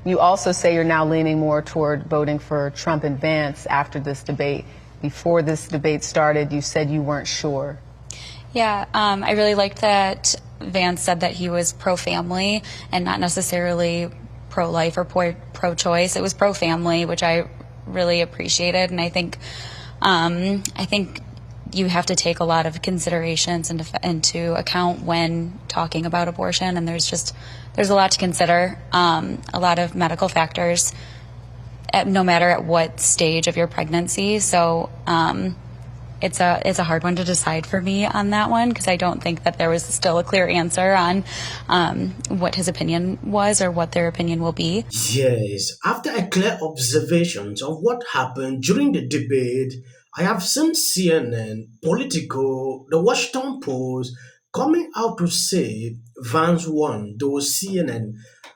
You also say you're now leaning more toward voting for Trump and Vance after this debate. Before this debate started, you said you weren't sure. Yeah, I really liked that Vance said that he was pro-family and not necessarily pro-life or pro-choice. It was pro-family, which I really appreciated, and I think you have to take a lot of considerations into account when talking about abortion, and there's a lot to consider, a lot of medical factors, no matter at what stage of your pregnancy. So it's a hard one to decide for me on that one, because I don't think that there was still a clear answer on what his opinion was or what their opinion will be. Yes, after a clear observations of what happened during the debate, I have seen CNN, Politico, the Washington Post coming out to say Vance won, though CNN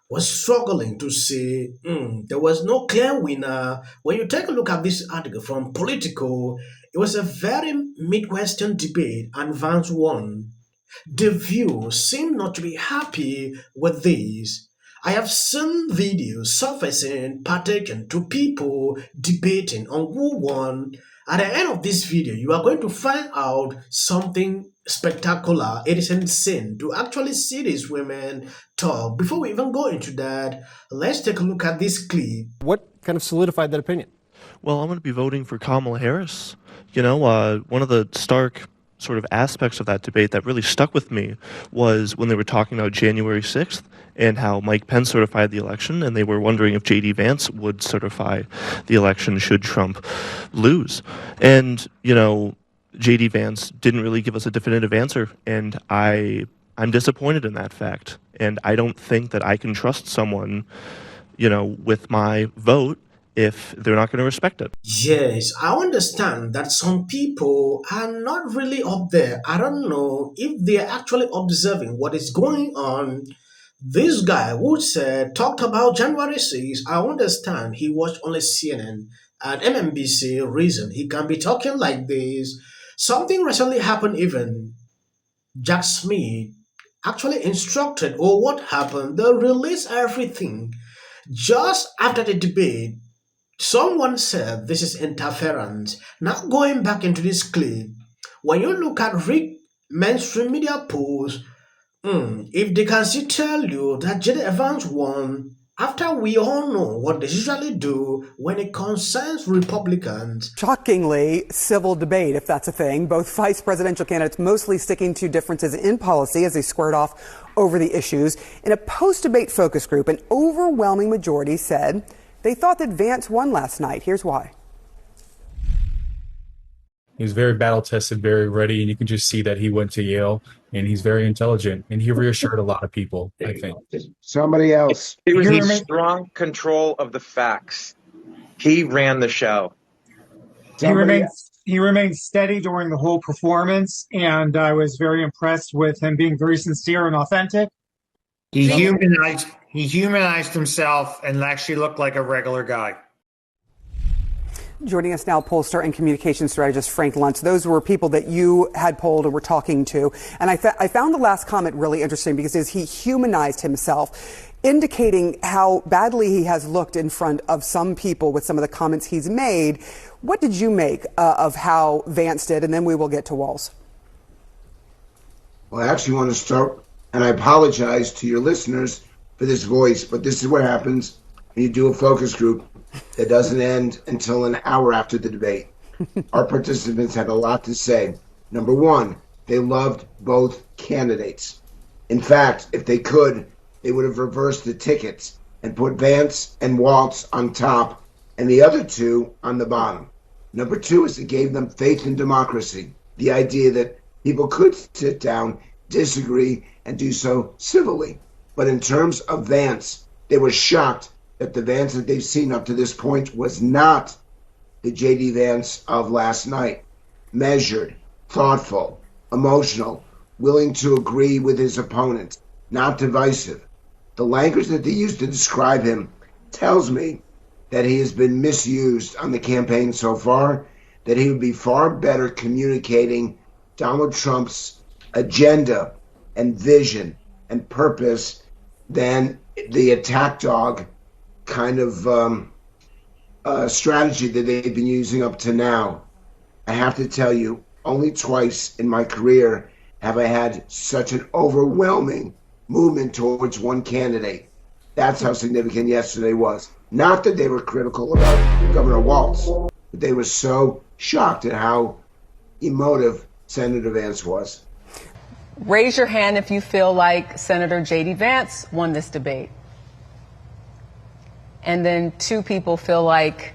was struggling to say there was no clear winner. When you take a look at this article from Politico, it was a very Midwestern debate and Vance won. The View seem not to be happy with this. I have seen videos surfacing pertaining to people debating on who won. At the end of this video, you are going to find out something spectacular. It is insane to actually see these women talk. Before we even go into that, let's take a look at this clip. What kind of solidified that opinion? Well, I'm going to be voting for Kamala Harris. You know, one of the stark sort of aspects of that debate that really stuck with me was when they were talking about January 6th and how Mike Pence certified the election, and they were wondering if JD Vance would certify the election should Trump lose. And, you know, JD Vance didn't really give us a definitive answer, and I'm disappointed in that fact. And I don't think that I can trust someone, you know, with my vote if they're not going to respect it. Yes, I understand that some people are not really up there. I don't know if they're actually observing what is going on. This guy who talked about January 6th, I understand he watched only CNN and MSNBC reason he can be talking like this. Something recently happened even. Jack Smith actually instructed, or what happened, they released everything. Just after the debate, someone said this is interference. Now going back into this clip, when you look at mainstream media posts, if they can still tell you that JD Vance won, after we all know what they usually do when it concerns Republicans. Shockingly civil debate, if that's a thing. Both vice presidential candidates mostly sticking to differences in policy as they squared off over the issues. In a post-debate focus group, an overwhelming majority said they thought that Vance won last night. Here's why. He was very battle-tested, very ready, and you can just see that he went to Yale, and he's very intelligent, and he reassured a lot of people, I think. Somebody else. It was a strong control of the facts. He ran the show. He remained steady during the whole performance, and I was very impressed with him being very sincere and authentic. He humanized himself and actually looked like a regular guy. Joining us now, pollster and communications strategist Frank Luntz. Those were people that you had polled and were talking to. And I found the last comment really interesting because he humanized himself, indicating how badly he has looked in front of some people with some of the comments he's made. What did you make of how Vance did? And then we will get to Walz. Well, I actually want to start, and I apologize to your listeners for this voice, but this is what happens when you do a focus group that doesn't end until an hour after the debate. Our participants had a lot to say. Number one, they loved both candidates. In fact, if they could, they would have reversed the tickets and put Vance and Walz on top and the other two on the bottom. Number two is it gave them faith in democracy, the idea that people could sit down, disagree, and do so civilly. But in terms of Vance, they were shocked that the Vance that they've seen up to this point was not the JD Vance of last night. Measured, thoughtful, emotional, willing to agree with his opponent, not divisive. The language that they used to describe him tells me that he has been misused on the campaign so far, that he would be far better communicating Donald Trump's agenda and vision and purpose than the attack dog kind of strategy that they've been using up to now. I have to tell you, only twice in my career have I had such an overwhelming movement towards one candidate. That's how significant yesterday was. Not that they were critical about Governor Walz, but they were so shocked at how emotive Senator Vance was. Raise your hand if you feel like Senator JD Vance won this debate. And then 2 people feel like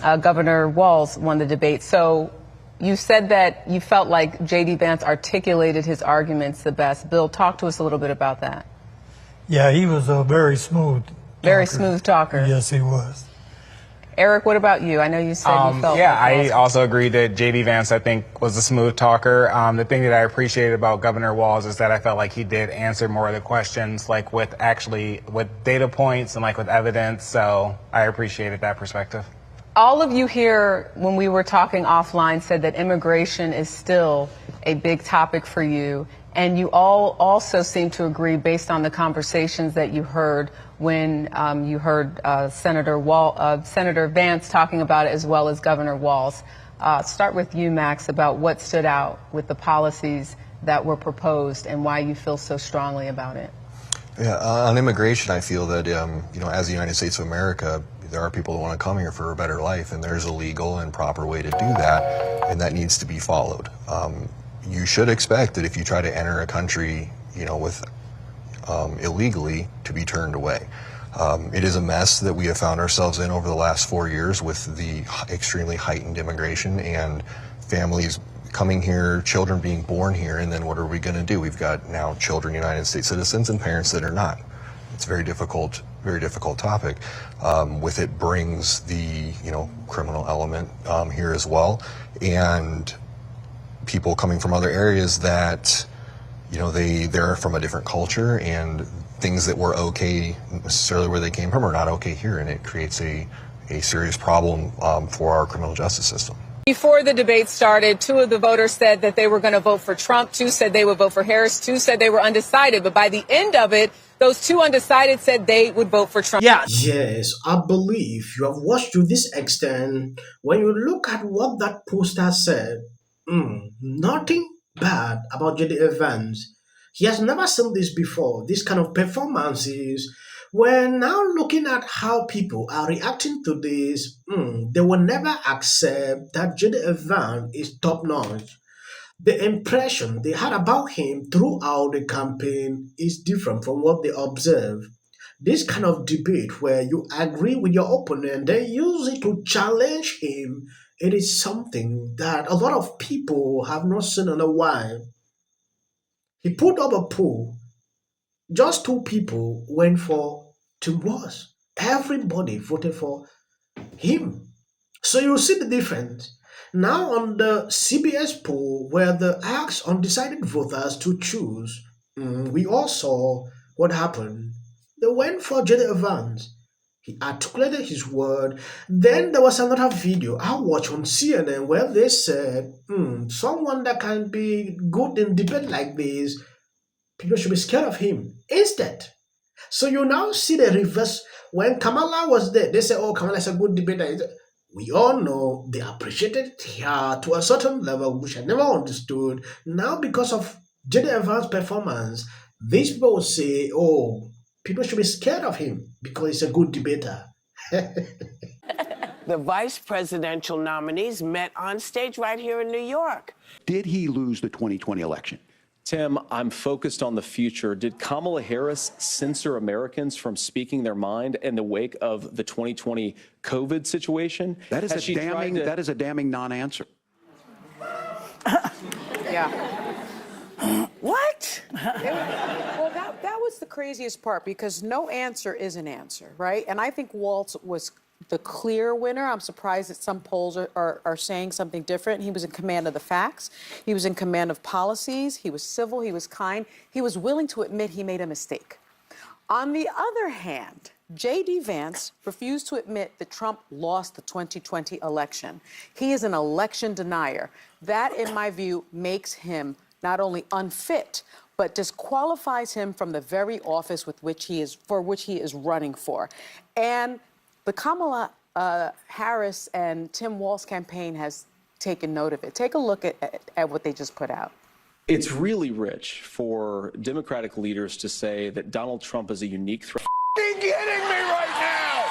Governor Walz won the debate. So you said that you felt like JD Vance articulated his arguments the best. Bill, talk to us a little bit about that. Yeah, he was a very smooth talker. Yes, he was. Eric, what about you? I know you said you felt Yeah, like I also agree that JD Vance, I think, was a smooth talker. The thing that I appreciated about Governor Walz is that I felt like he did answer more of the questions, like with data points and like with evidence. So I appreciated that perspective. All of you here, when we were talking offline, said that immigration is still a big topic for you. And you all also seem to agree, based on the conversations that you heard when you heard Senator Vance talking about it, as well as Governor Walz. Start with you, Max, about what stood out with the policies that were proposed and why you feel so strongly about it. Yeah, on immigration, I feel that, as the United States of America, there are people that want to come here for a better life, and there's a legal and proper way to do that, and that needs to be followed. You should expect that if you try to enter a country, with illegally, to be turned away. It is a mess that we have found ourselves in over the last 4 years with the extremely heightened immigration and families coming here, children being born here, and then what are we going to do? We've got now children United States citizens and parents that are not. It's a very difficult topic. With it brings the criminal element here as well, and people coming from other areas that they're from a different culture, and things that were okay necessarily where they came from are not okay here, and it creates a serious problem for our criminal justice system. Before the debate started, 2 of the voters said that they were going to vote for Trump. 2 said they would vote for Harris. 2 said they were undecided. But by the end of it, those 2 undecided said they would vote for Trump. Yeah. Yes, I believe you have watched to this extent. When you look at what that poster said, nothing bad about JD Vance. He has never seen this before, this kind of performances. We're now looking at how people are reacting to this. They will never accept that JD Vance is top-notch. The impression they had about him throughout the campaign is different from what they observe. This kind of debate where you agree with your opponent, then use it to challenge him, it is something that a lot of people have not seen in a while. He put up a poll. Just 2 people went for Tim Walz. Everybody voted for him. So you see the difference. Now on the CBS poll, where they asked undecided voters to choose, we all saw what happened. They went for JD Vance. He articulated his word. Then there was another video I watched on CNN where they said, someone that can be good in debate like this, people should be scared of him. Instead. So you now see the reverse. When Kamala was there, they said, oh, Kamala is a good debater. We all know they appreciated her to a certain level, which I never understood. Now, because of JD Vance's performance, these people will say, oh, people should be scared of him because he's a good debater. The vice presidential nominees met on stage right here in New York. Did he lose the 2020 election? Tim, I'm focused on the future. Did Kamala Harris censor Americans from speaking their mind in the wake of the 2020 COVID situation? That is a damning non-answer. Yeah. What? Well, that was the craziest part, because no answer is an answer, right? And I think Walz was the clear winner. I'm surprised that some polls are saying something different. He was in command of the facts. He was in command of policies. He was civil. He was kind. He was willing to admit he made a mistake. On the other hand, JD Vance refused to admit that Trump lost the 2020 election. He is an election denier. That, in my view, makes him not only unfit, but disqualifies him from the very office for which he is running for. And the Kamala Harris and Tim Walz campaign has taken note of it. Take a look at what they just put out. It's really rich for Democratic leaders to say that Donald Trump is a unique threat. Are you kidding me right now?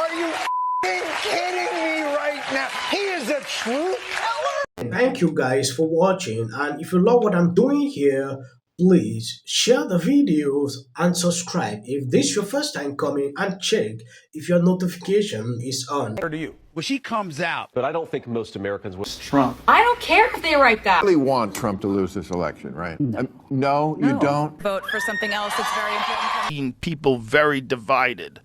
Are you kidding me right now? He is a truth teller. Thank you guys for watching, and if you love what I'm doing here, please share the videos and subscribe if this is your first time coming, and check if your notification is on. To you. When she comes out. But I don't think most Americans would. Trump. I don't care if they write that. You really want Trump to lose this election, right? No, you don't. Vote for something else that's very important. People very divided.